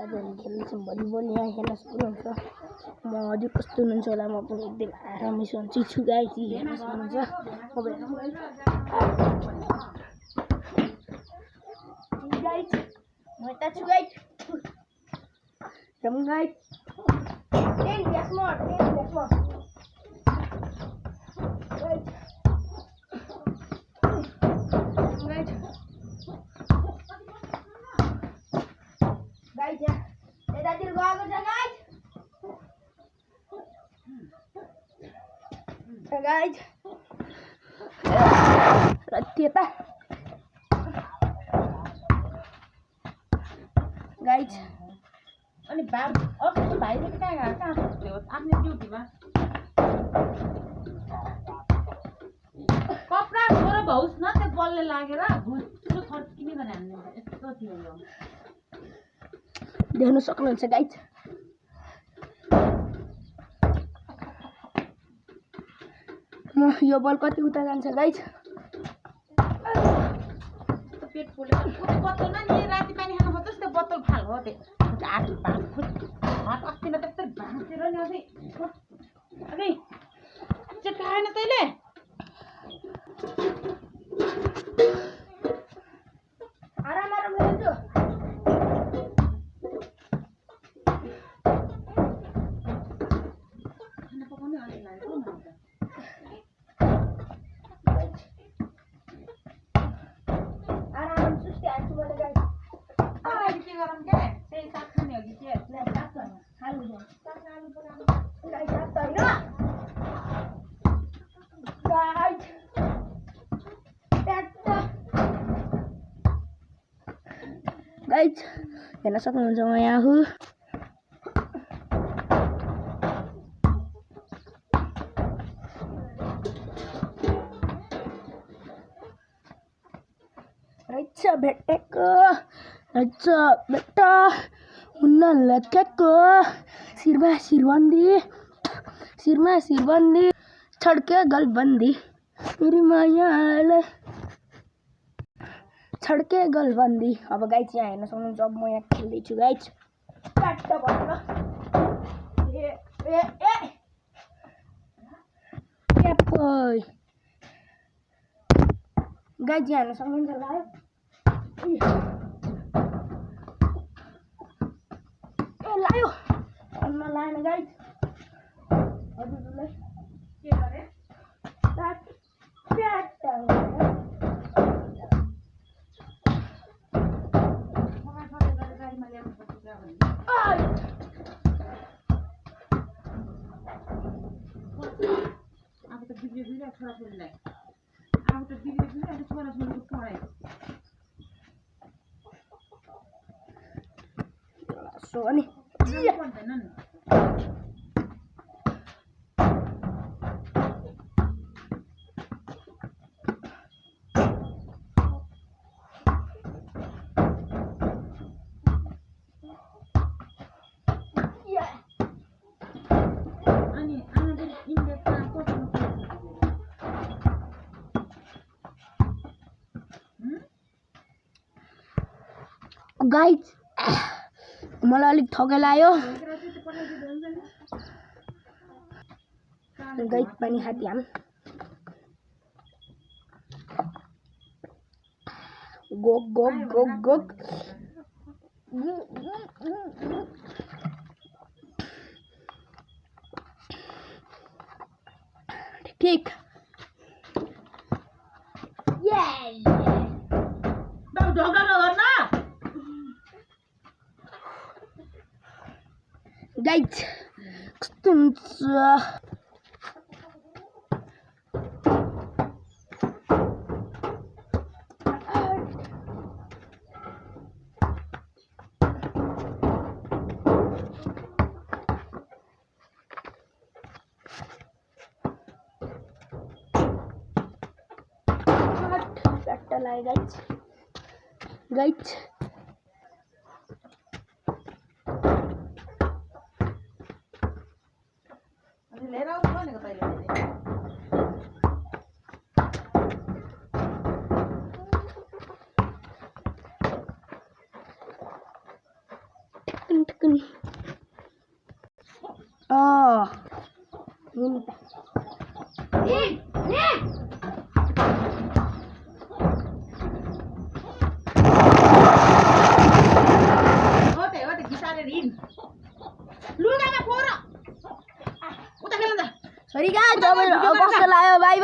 आज हामी खेल्दैछौँ भलिबल। यहाँ हेर्न सक्नुहुन्छ म हजुर कस्तो हुनुहुन्छ होला। म पनि एकदम आरामै सन्चै छु गाइस। हेर्न सक्नुहुन्छ गाइस म यता छु guys. Come guys. 10 yes more. Guys. Guys ya. Tadi gua kerja guys. Guys. Ratieta. Guys. अनि भाइ अर्को भाइले कहाँ सुत्यो आफ्नो ड्युटीमा कपडा छोरो भौस न त्यो बलले लागेर भुस्रो छर्किने भने हान्ने यस्तो थियो यो देख्न सक्नुहुन्छ गाइस। म यो बल कति उता जान्छ गाइस। पेट फुलेर बोतल न नि राति पानी खानु खोज्छ त्यो बोतल फाल हो त्यो हात अस्ति न त्यस्तै भाँचेर नि अझै चेट खाएन तैँले आराम गर्छु। खाना पकाउनै अलि लाग्यो मलाई आराम सुस्ती हाल्छु मैले गाइस। अहिले के गरौँ के त्यही साग खाने हो कि के साग आलु पकाउनु गाइस। साग त हैन गाइस। गाइस हेर्न सक्नुहुन्छ म यहाँ हुँ। रहेछ भेटेको रहेछ बेटा हुन्न लखेको शिरमा शिरबन्दी छड्के गलबन्दी मेरी मायाले छड्के गलबन्दी। अब गाइस यहाँ हेर्न सक्नुहुन्छ अब म यहाँ खेल्दैछु गाइस। काट्ट भन्छ गाइस यहाँ हेर्न सक्नुहुन्छ लायो लायो अन्ना लाएन गाइस। हजुरलाई के गरे गाडीमा ल्याउनु पर्छ अब त बिग्रियो छोराछोरीलाई अब त बिग्रियो छोराछोरीको पढाइ सो अनि पढ्दैनन् गाइस मलाई अलिक थकाइ लाग्यो गाइस। पानी खाती हम गोक ठीक गाइस कस्तो हुन्छ। बैट्टा लाए गाइस लिएर आउनु भनेको तैँले टुकुन हुन्छ हो ते घिसारेर हिँड लुगामा फोर उता खेल्न जा सरी गाइस अब कस्तो लाग्यो बाइ